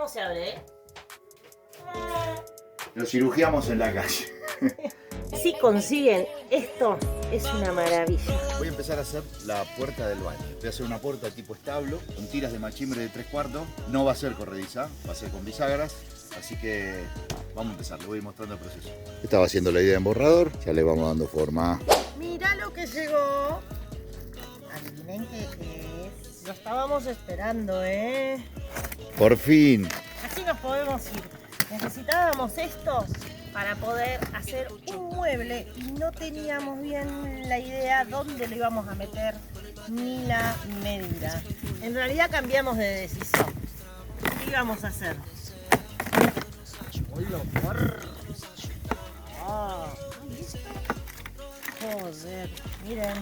cómo se abre, ¿eh? Lo cirugiamos en la calle. Si consiguen esto, es una maravilla. Voy a empezar a hacer la puerta del baño. Voy a hacer una puerta tipo establo, con tiras de machimbre de 3/4. No va a ser corrediza, va a ser con bisagras. Así que vamos a empezar, le voy mostrando el proceso. Estaba haciendo la idea en borrador, ya le vamos dando forma. Mirá lo que llegó. Adivinen qué es. Lo estábamos esperando, ¿eh? Por fin. Así nos podemos ir. Necesitábamos esto para poder hacer un mueble y no teníamos bien la idea dónde lo íbamos a meter ni la medida. En realidad cambiamos de decisión. ¿Qué íbamos a hacer? Ah, joder, miren.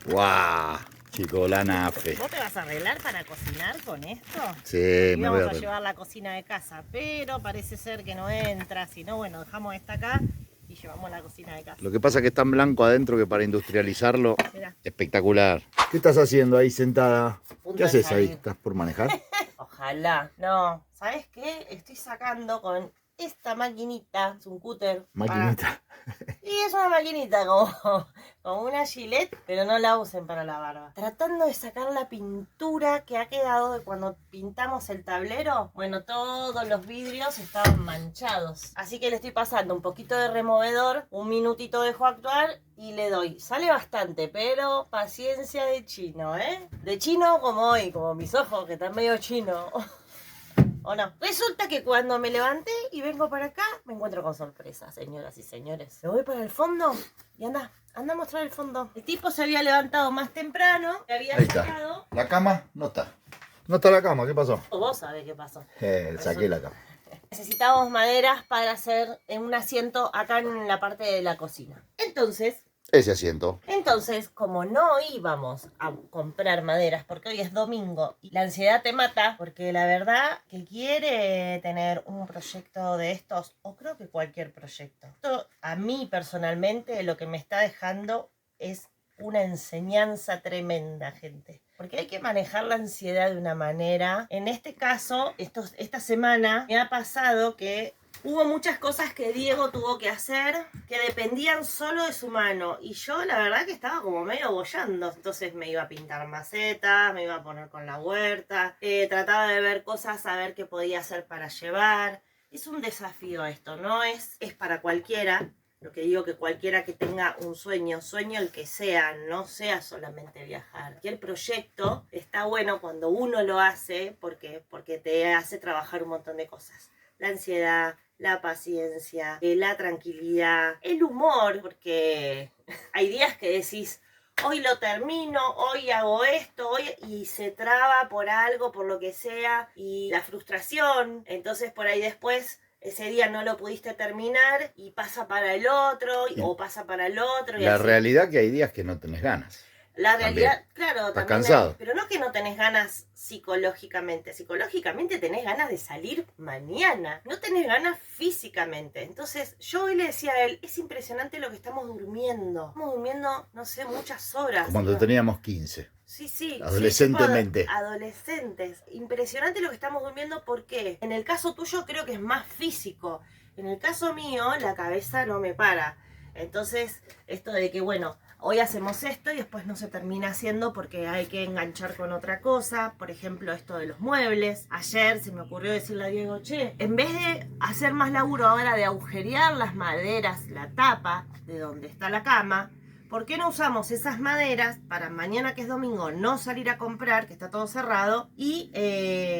¡Guau! Chico, la nafe. ¿Vos te vas a arreglar para cocinar con esto? Sí, me voy Íbamos a a arreglar. llevar la cocina de casa, pero parece ser que no entra. Si no, bueno, dejamos esta acá y llevamos la cocina de casa. Lo que pasa es que es tan blanco adentro que para industrializarlo, Mirá. espectacular. ¿Qué estás haciendo ahí sentada? Punto ¿Qué de haces ahí? salir. ¿Estás por manejar? Ojalá. No, ¿sabes qué? Estoy sacando con esta maquinita, es un cúter. Maquinita. Y es una maquinita como una Gillette, pero no la usen para la barba. Tratando de sacar la pintura que ha quedado de cuando pintamos el tablero. Bueno, todos los vidrios estaban manchados. Así que le estoy pasando un poquito de removedor, un minutito dejo actuar y le doy. Sale bastante, pero paciencia de chino, ¿eh? De chino como hoy, como mis ojos que están medio chino. ¿O no? Resulta que cuando me levanté y vengo para acá, me encuentro con sorpresas, señoras y señores. Me voy para el fondo y anda a mostrar el fondo. El tipo se había levantado más temprano, le había Ahí está. sacado. La cama no está. No está la cama, ¿qué pasó? Vos sabés qué pasó. Saqué la cama. Necesitábamos maderas para hacer un asiento acá en la parte de la cocina. Ese asiento. Entonces, como no íbamos a comprar maderas, porque hoy es domingo y la ansiedad te mata, porque la verdad que quiere tener un proyecto de estos, o creo que cualquier proyecto. Esto a mí personalmente lo que me está dejando es una enseñanza tremenda, gente. Porque hay que manejar la ansiedad de una manera. En este caso, esta semana me ha pasado que hubo muchas cosas que Diego tuvo que hacer que dependían solo de su mano. Y yo la verdad que estaba como medio boyando. Entonces me iba a pintar macetas, me iba a poner con la huerta. Trataba de ver cosas, a ver qué podía hacer para llevar. Es un desafío esto, no es para cualquiera. Lo que digo que cualquiera que tenga un sueño el que sea, no sea solamente viajar. Cualquier proyecto está bueno cuando uno lo hace porque te hace trabajar un montón de cosas. La ansiedad, la paciencia, la tranquilidad, el humor, porque hay días que decís, hoy lo termino, hoy hago esto, y se traba por algo, por lo que sea, y la frustración, entonces por ahí después ese día no lo pudiste terminar y pasa para el otro, o pasa para el otro. Y La así. realidad que hay días que no tenés ganas. La realidad, También. claro, Estás también cansado. pero no que no tenés ganas psicológicamente. Psicológicamente tenés ganas de salir mañana. No tenés ganas físicamente. Entonces, yo hoy le decía a él, es impresionante lo que estamos durmiendo. Estamos durmiendo, no sé, muchas horas. Como cuando teníamos 15. Sí. Adolescentemente. Sí, adolescentes. Impresionante lo que estamos durmiendo porque en el caso tuyo creo que es más físico. En el caso mío, la cabeza no me para. Entonces, esto de que, bueno, hoy hacemos esto y después no se termina haciendo porque hay que enganchar con otra cosa. Por ejemplo, esto de los muebles. Ayer se me ocurrió decirle a Diego, che, en vez de hacer más laburo ahora de agujerear las maderas, la tapa de donde está la cama, ¿por qué no usamos esas maderas para mañana, que es domingo, no salir a comprar, que está todo cerrado? Y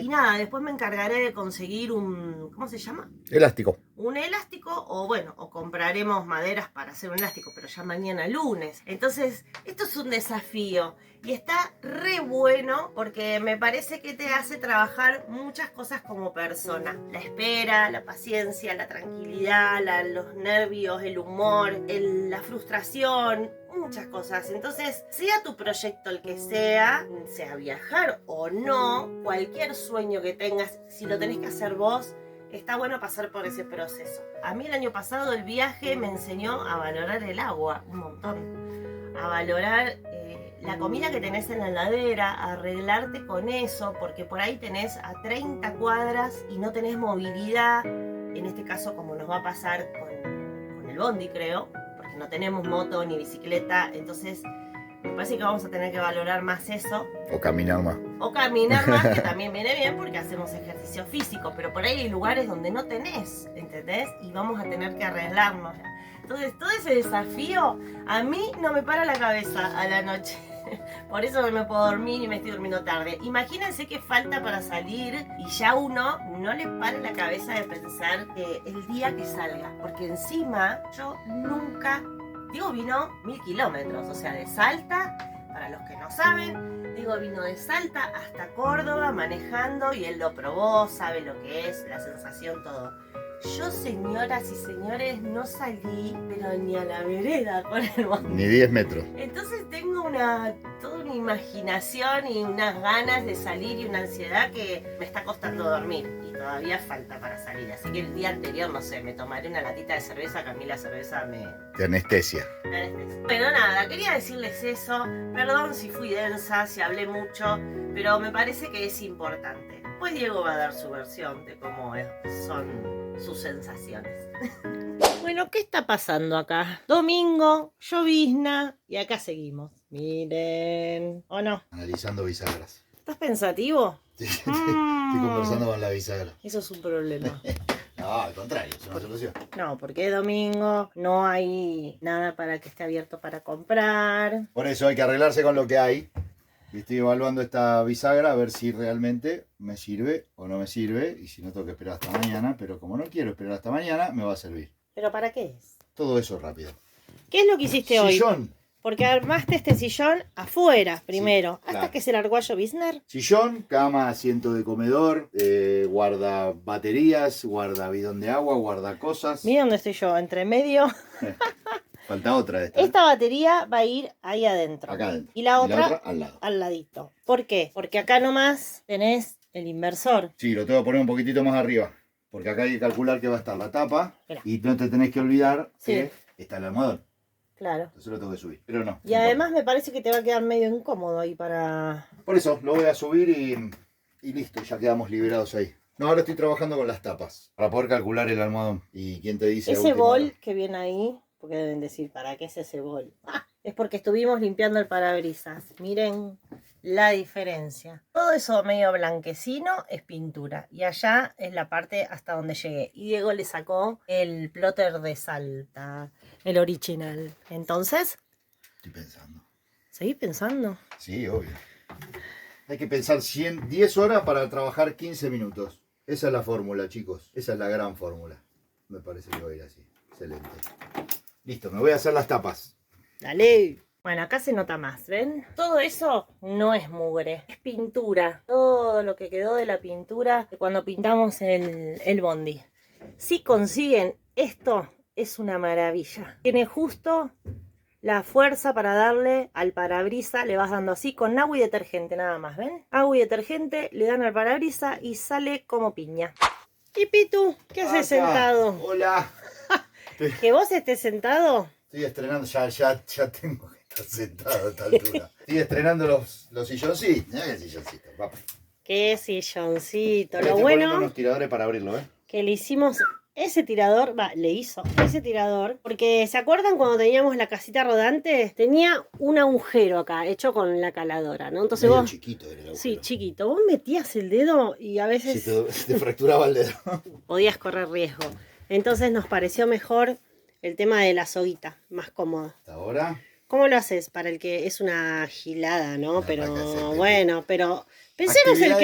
nada, después me encargaré de conseguir un, ¿cómo se llama? Elástico. Un elástico, o compraremos maderas para hacer un elástico, pero ya mañana lunes. Entonces, esto es un desafío y está re bueno porque me parece que te hace trabajar muchas cosas como persona. La espera, la paciencia, la tranquilidad, los nervios, el humor, la frustración, muchas cosas. Entonces, sea tu proyecto el que sea viajar o no, cualquier sueño que tengas, si lo tenés que hacer vos, está bueno pasar por ese proceso. A mí el año pasado el viaje me enseñó a valorar el agua un montón, a valorar la comida que tenés en la heladera, arreglarte con eso, porque por ahí tenés a 30 cuadras y no tenés movilidad, en este caso como nos va a pasar con el bondi creo, porque no tenemos moto ni bicicleta, entonces me parece que vamos a tener que valorar más eso. O caminar más. O caminar más, que también viene bien porque hacemos ejercicio físico, pero por ahí hay lugares donde no tenés, ¿entendés? Y vamos a tener que arreglarnos. Entonces todo ese desafío a mí no me para la cabeza a la noche. Por eso no puedo dormir y me estoy durmiendo tarde. Imagínense qué falta para salir y ya uno no le para la cabeza de pensar el día que salga. Porque encima yo nunca, digo, vino 1000 kilómetros, o sea, de Salta, para los que no saben, digo, vino de Salta hasta Córdoba manejando y él lo probó, sabe lo que es, la sensación, todo. Yo, señoras y señores, no salí, pero ni a la vereda con el bondi. Ni 10 metros. Entonces tengo toda una imaginación y unas ganas de salir y una ansiedad que me está costando dormir. Y todavía falta para salir. Así que el día anterior, no sé, me tomaré una latita de cerveza, que a mí la cerveza me anestesia. anestesia. Bueno, nada, quería decirles eso. Perdón si fui densa, si hablé mucho, pero me parece que es importante. Pues Diego va a dar su versión de cómo son sus sensaciones. Bueno, ¿qué está pasando acá? Domingo, llovizna y acá seguimos. Miren, ¿o no? Analizando bisagras. ¿Estás pensativo? Sí, estoy conversando con la bisagra. Eso es un problema. No, al contrario, es una solución. No, porque es domingo, no hay nada para que esté abierto para comprar. Por eso hay que arreglarse con lo que hay. Y estoy evaluando esta bisagra a ver si realmente me sirve o no me sirve. Y si no, tengo que esperar hasta mañana. Pero como no quiero esperar hasta mañana, me va a servir. ¿Pero para qué es? Todo eso rápido. ¿Qué es lo que hiciste hoy? Sillón. Porque armaste este sillón afuera primero, Sí, hasta claro. que se largó a lloviznar. Sillón, cama, asiento de comedor, guarda baterías, guarda bidón de agua, guarda cosas. Mira dónde estoy yo, entre medio. Falta otra de estas. Esta batería va a ir ahí adentro. Acá adentro. Y la otra al lado. al ladito. ¿Por qué? Porque acá nomás tenés el inversor. Sí, lo tengo que poner un poquitito más arriba. Porque acá hay que calcular que va a estar la tapa. Mirá. Y no te tenés que olvidar Sí. que está el almohadón. Claro. Entonces lo tengo que subir. Pero no. Y además me parece que te va a quedar medio incómodo ahí para... Por eso lo voy a subir y listo, ya quedamos liberados ahí. No, ahora estoy trabajando con las tapas. Para poder calcular el almohadón. ¿Y quién te dice? Ese bol que viene ahí, porque deben decir, ¿para qué es ese bol? Es porque estuvimos limpiando el parabrisas. Miren la diferencia. Todo eso medio blanquecino es pintura. Y allá es la parte hasta donde llegué. Y Diego le sacó el plotter de Salta, el original. Entonces, Estoy pensando. ¿seguís pensando? Sí, obvio. Hay que pensar 10 horas para trabajar 15 minutos. Esa es la fórmula, chicos. Esa es la gran fórmula. Me parece que va a ir así. Excelente. Listo, me voy a hacer las tapas. Dale. Bueno, acá se nota más, ¿ven? Todo eso no es mugre, es pintura. Todo lo que quedó de la pintura de cuando pintamos el bondi. Si consiguen esto, es una maravilla. Tiene justo la fuerza para darle al parabrisas. Le vas dando así con agua y detergente nada más, ¿ven? Agua y detergente, le dan al parabrisas y sale como piña. Y Pitu, ¿qué haces sentado? Hola. ¿Que vos estés sentado? Estoy estrenando, ya tengo que estar sentado a esta altura. Estoy estrenando los silloncitos. Mirá qué silloncito, papá. Qué silloncito. Estoy Lo poniendo bueno unos tiradores para abrirlo, ¿eh? que le hicimos ese tirador, le hizo ese tirador, porque ¿se acuerdan cuando teníamos la casita rodante? Tenía un agujero acá, hecho con la caladora, ¿no? Entonces Medio vos... chiquito era el agujero. Sí, chiquito. Vos metías el dedo y a veces Se te fracturaba el dedo. podías correr riesgo. Entonces nos pareció mejor el tema de la soguita, más cómoda. Hasta ahora. ¿Cómo lo haces? Para el que es una gilada, ¿no? Una Pero vaca bueno, pero pensemos el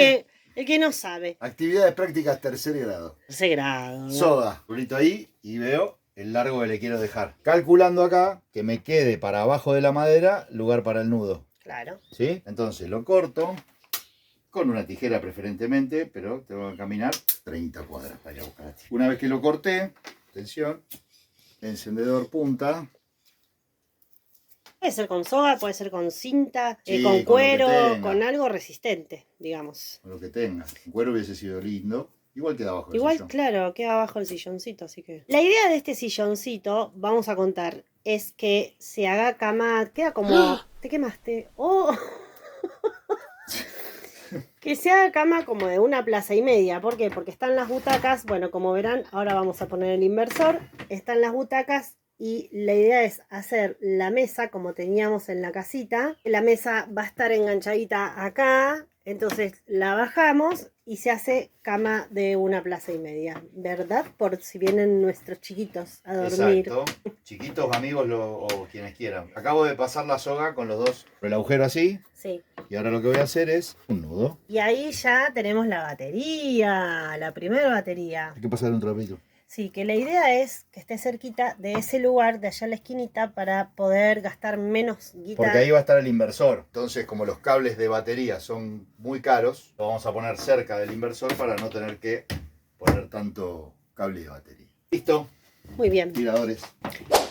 que no sabe. Actividades prácticas tercer grado. Ese grado, ¿no? Soga. Pulito ahí y veo el largo que le quiero dejar. Calculando acá que me quede para abajo de la madera lugar para el nudo. Claro. ¿Sí? Entonces lo corto con una tijera preferentemente, pero tengo que caminar 30 cuadras para ir a buscar la tijera. Una vez que lo corté, atención, encendedor punta. Puede ser con soga, puede ser con cinta, Sí, con con lo cuero, que tenga. con algo resistente, digamos. O lo que tenga. El cuero hubiese sido lindo. Igual queda abajo del Igual, sillón. claro, queda abajo el silloncito, así que... La idea de este silloncito, vamos a contar, es que se haga cama, queda Te quemaste. ¡Oh! Que se haga cama como de 1,5 plazas. ¿Por qué? Porque están las butacas. Bueno, como verán, ahora vamos a poner el inversor. Están las butacas y la idea es hacer la mesa como teníamos en la casita. La mesa va a estar enganchadita acá. Entonces la bajamos y se hace cama de 1,5 plazas, ¿verdad? Por si vienen nuestros chiquitos a dormir. Exacto. Chiquitos, amigos o quienes quieran. Acabo de pasar la soga con los dos por el agujero así. Sí. Y ahora lo que voy a hacer es un nudo. Y ahí ya tenemos la batería, la primera batería. Hay que pasar un trapito. Sí, que la idea es que esté cerquita de ese lugar, de allá en la esquinita, para poder gastar menos guita. Porque ahí va a estar el inversor. Entonces, como los cables de batería son muy caros, lo vamos a poner cerca del inversor para no tener que poner tanto cable de batería. ¿Listo? Muy bien. Tiradores.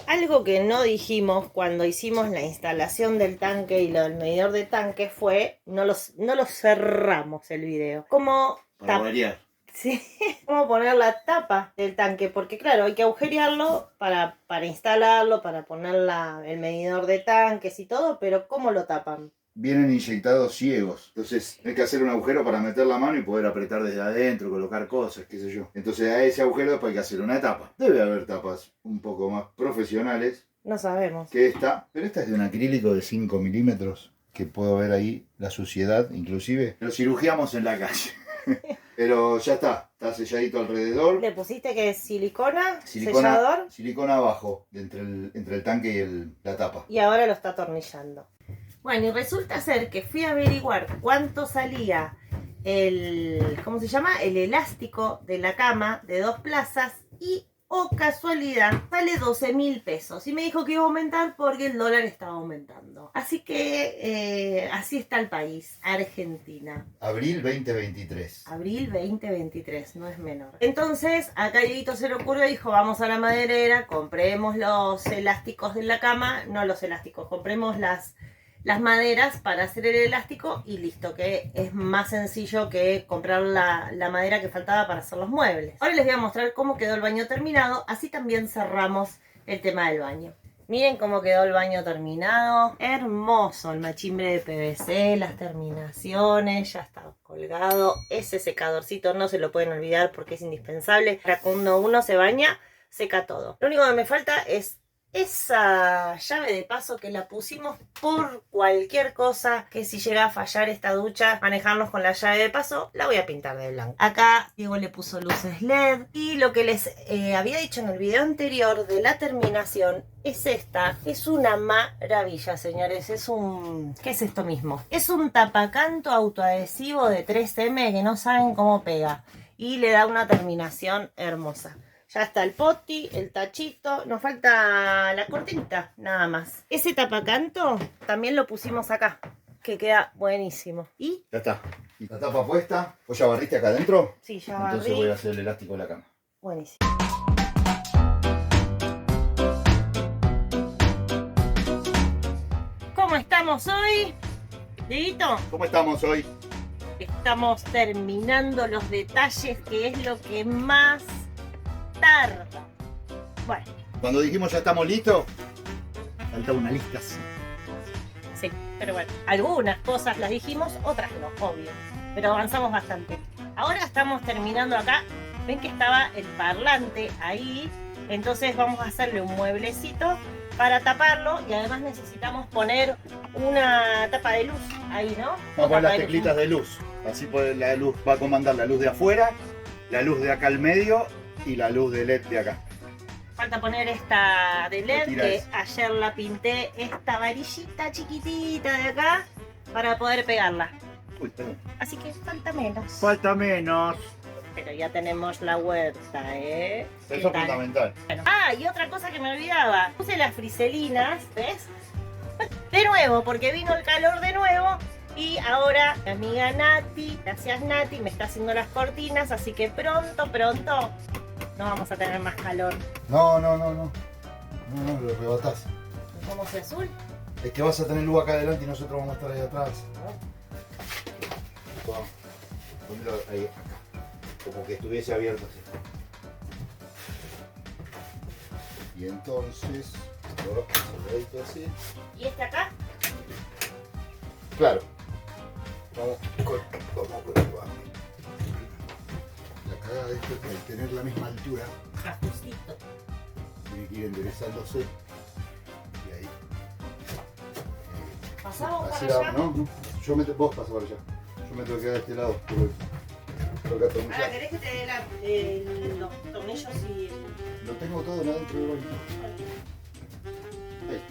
Algo que no dijimos cuando hicimos la instalación del tanque y lo del medidor de tanque fue, no los cerramos el video. Como Para variar. Sí, cómo poner la tapa del tanque, porque claro, hay que agujerearlo para instalarlo, para poner el medidor de tanques y todo, pero ¿cómo lo tapan? Vienen inyectados ciegos. Entonces hay que hacer un agujero para meter la mano y poder apretar desde adentro, colocar cosas, qué sé yo. Entonces a ese agujero después hay que hacer una tapa. Debe haber tapas un poco más profesionales No sabemos. que esta. Pero esta es de un acrílico de 5 milímetros, que puedo ver ahí la suciedad inclusive. Lo cirugiamos en la calle. Pero ya está selladito alrededor. ¿Le pusiste que es silicona, sellador? Silicona abajo, entre el tanque y la tapa. Y ahora lo está atornillando. Bueno, y resulta ser que fui a averiguar cuánto salía ¿cómo se llama? El elástico de la cama de 2 plazas y, oh casualidad, sale 12.000 pesos. Y me dijo que iba a aumentar porque el dólar estaba aumentando. Así que así está el país, Argentina. Abril 2023. Abril 2023, no es menor. Entonces, acá Dieguito se le ocurrió y dijo, vamos a la maderera, compremos los elásticos de la cama, no los elásticos, compremos las maderas para hacer el elástico y listo, que es más sencillo que comprar la madera que faltaba para hacer los muebles. Ahora les voy a mostrar cómo quedó el baño terminado, así también cerramos el tema del baño. Miren cómo quedó el baño terminado, hermoso, el machimbre de PVC, las terminaciones, ya está colgado. Ese secadorcito no se lo pueden olvidar porque es indispensable. Para cuando uno se baña, seca todo. Lo único que me falta es esa llave de paso que la pusimos por cualquier cosa, que si llega a fallar esta ducha, manejarnos con la llave de paso, la voy a pintar de blanco. Acá Diego le puso luces LED y lo que les había dicho en el video anterior de la terminación es esta. Es una maravilla, señores. Es un... ¿Qué es esto mismo? Es un tapacanto autoadhesivo de 3M que no saben cómo pega y le da una terminación hermosa. Ya está el poti, el tachito, nos falta la cortinita, nada más. Ese tapacanto también lo pusimos acá, que queda buenísimo. ¿Y? Ya está. ¿Y la tapa puesta? ¿Vos ya barriste acá adentro? Sí, ya barrí. Entonces voy a hacer el elástico de la cama. Buenísimo. ¿Cómo estamos hoy? Dieguito, ¿Cómo estamos hoy? estamos terminando los detalles, que es lo que más tarda. Bueno, Cuando dijimos ya estamos listos, falta una lista. sí, pero bueno, algunas cosas las dijimos, otras no, obvio. Pero avanzamos bastante. Ahora estamos terminando acá. Ven que estaba el parlante ahí. Entonces vamos a hacerle un mueblecito para taparlo. Y además necesitamos poner una tapa de luz ahí, ¿no? Vamos a poner las teclitas de luz. Así la luz va a comandar la luz de afuera, la luz de acá al medio y la luz de LED de acá. Falta poner esta de LED, Retira que eso. ayer la pinté, esta varillita chiquitita de acá, para poder pegarla. Uy, perdón. Así que falta menos. Falta menos. Pero ya tenemos la huerta, ¿eh? ¿Qué Eso es tal? fundamental. Bueno. Ah, y otra cosa que me olvidaba. Puse las friselinas, ¿ves? De nuevo, porque vino el calor de nuevo. Y ahora mi amiga Nati, gracias Nati, me está haciendo las cortinas. Así que pronto no vamos a tener más calor. No, lo arrebatás. ¿Cómo se azul? Es que vas a tener luz acá adelante y nosotros vamos a estar ahí atrás. Vamos, ponelo ahí, acá. Como que estuviese abierto así. Y entonces, cerradito así. ¿Y este acá? Claro. Vamos con el bambi. La cagada de esto es que al tener la misma altura, Ajustito. tiene que ir enderezándose. Y ahí. Pasamos para Así allá. no, vos pasás para allá. Yo me tengo que quedar de este lado. Tengo que Ahora, atornillar. ¿querés que te dé los tornillos y Lo tengo todo adentro del baño. Ahí.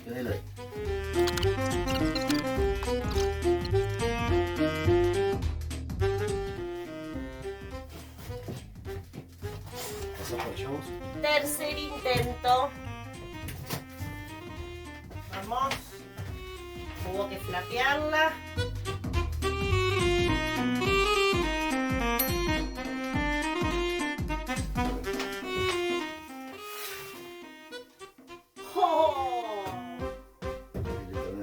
Tenelo ahí. ¿Pasás para allá vos? tercer intento? Vamos. Hubo que flapearla. ¡Oh!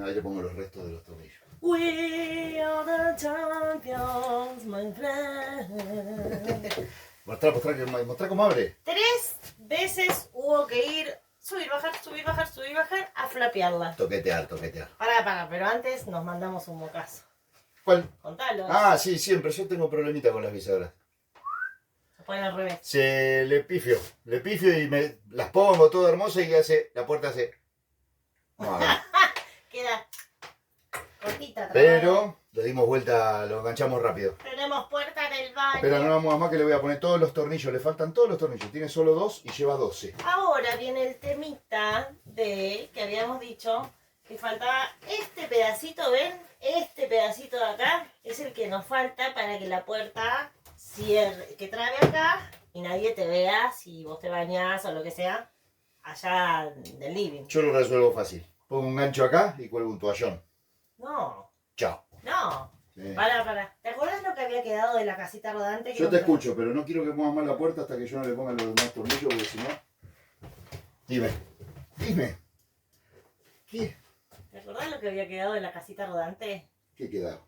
Ahí le pongo los restos de los tornillos. We are the champions, my friend. Mostrá cómo abre. 3 veces hubo que ir, subir, bajar, a flapearla. Toquetear. Pará, pero antes nos mandamos un mocazo. ¿Cuál? Contalo. Ah, sí, siempre. Yo tengo problemita con las bisagras. Se pone al revés. Le pifio y me las pongo todo hermoso y la puerta hace. No abre. Queda cortita. trabada. Pero le dimos vuelta, lo enganchamos rápido. Tenemos puerta del baño. Pero no vamos más que le voy a poner todos los tornillos, le faltan todos los tornillos. Tiene solo 2 y lleva 12. Ahora viene el temita de que habíamos dicho que faltaba este pedacito, ¿ven? Este pedacito de acá es el que nos falta para que la puerta cierre, que trabe acá y nadie te vea si vos te bañás o lo que sea allá del living. Yo lo resuelvo fácil. Pongo un gancho acá y cuelgo un toallón. No, Chao. no. Sí. Pará. ¿Te acordás lo que había quedado de la casita rodante? Que Yo te compré? escucho, pero no quiero que muevas más la puerta hasta que yo no le ponga los demás tornillos, porque si no. Dime. ¿Qué? ¿Te acordás lo que había quedado de la casita rodante? ¿Qué quedaba?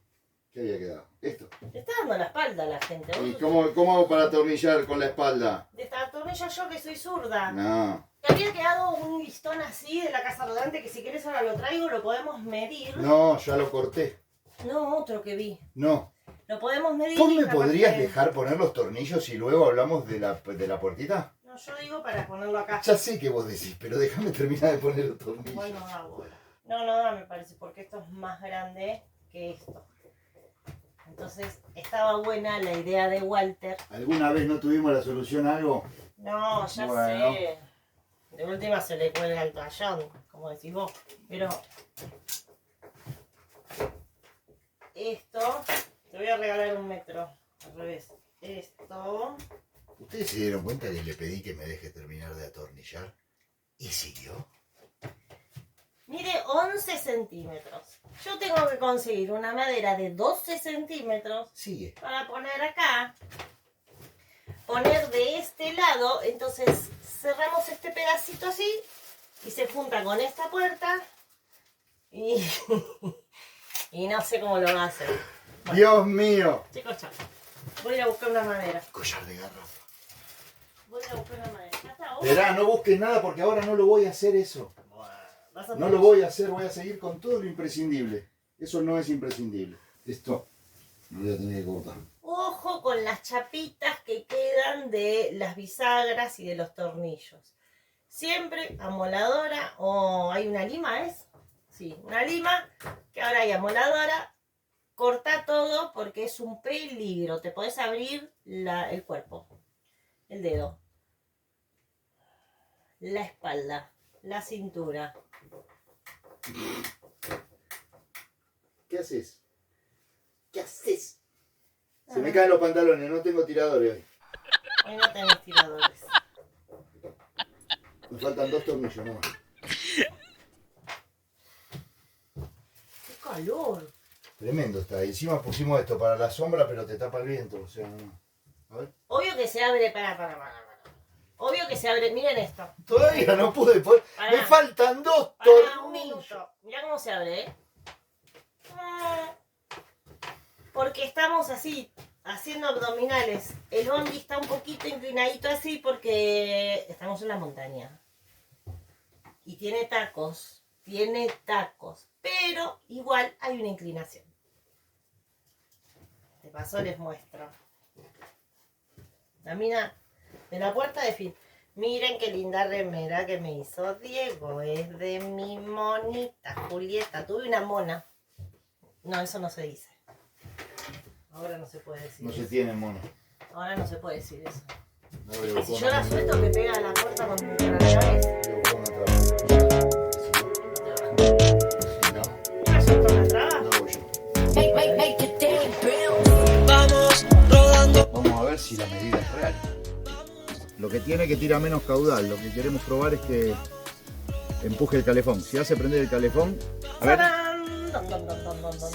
¿Qué había quedado? Esto. Te está dando la espalda a la gente. ¿Y Vos cómo hago para atornillar con la espalda? Desatornillo yo que soy zurda. No. Te había quedado un listón así de la casa rodante que si quieres ahora lo traigo, lo podemos medir. No, ya lo corté. No, otro que vi. No. Lo podemos medir. ¿Vos y me capaz podrías que- dejar poner los tornillos y luego hablamos de la puertita? No, yo digo para ponerlo acá. Ya sé que vos decís, pero déjame terminar de poner los tornillos. Bueno, da bola. No, me parece, porque esto es más grande que esto. Entonces, estaba buena la idea de Walter. ¿Alguna vez no tuvimos la solución a algo? No, ya Bueno. sé. De última se le cuelga el tallón, como decís vos. Pero esto, te voy a regalar 1 metro. Al revés. Esto. ¿Ustedes se dieron cuenta que le pedí que me deje terminar de atornillar? ¿Y siguió? Mide 11 centímetros. Yo tengo que conseguir una madera de 12 centímetros Sigue. para poner acá. Poner de este lado. Entonces cerramos este pedacito así. Y se junta con esta puerta. Y, y no sé cómo lo va a hacer. Bueno, ¡Dios mío! chicos, chao. Voy a ir a buscar una madera. Collar de garrafa. Voy a ir a buscar una madera. Ya está, Verá, no busques nada porque ahora no lo voy a hacer eso. Vas a No lo voy a hacer, voy a seguir con todo lo imprescindible. Eso no es imprescindible. Esto lo voy a tener que cortar. Ojo con las chapitas que quedan de las bisagras y de los tornillos. Siempre amoladora o hay una lima, ¿es? Sí, una lima, que ahora hay amoladora. Corta todo porque es un peligro. Te podés abrir el cuerpo, el dedo, la espalda, la cintura. ¿Qué haces? ¿Qué haces? Se me caen los pantalones, no tengo tiradores hoy. Hoy no tenés tiradores. Me faltan 2 tornillos nomás. ¡Qué calor! Tremendo está. Y encima pusimos esto para la sombra, pero te tapa el viento. O sea, no. A ver. Obvio que se abre, para. Obvio que se abre, miren esto. Todavía no pude poner. Pará. Me faltan 2 Pará un tornillos. minuto. Mirá cómo se abre, ¿eh? Porque estamos así, haciendo abdominales. El bondi está un poquito inclinadito así porque estamos en la montaña. Y tiene tacos. tiene tacos, pero igual hay una inclinación. De paso les muestro. La mina de la puerta de fin. Miren qué linda remera que me hizo Diego. Es de mi monita, Julieta. Tuve una mona. No, eso no se dice. Ahora no se puede decir No eso. se tiene mono. Ahora no se puede decir eso. No, Que si yo la suelto que pega a la puerta con cargadores. ¿La suelto la traba? Vamos a ver si la medida es real. Lo que tiene que tira menos caudal. Lo que queremos probar es que empuje el calefón. Si hace prender el calefón, a ver. ¡Tarán! Don, don, don, don, don, don.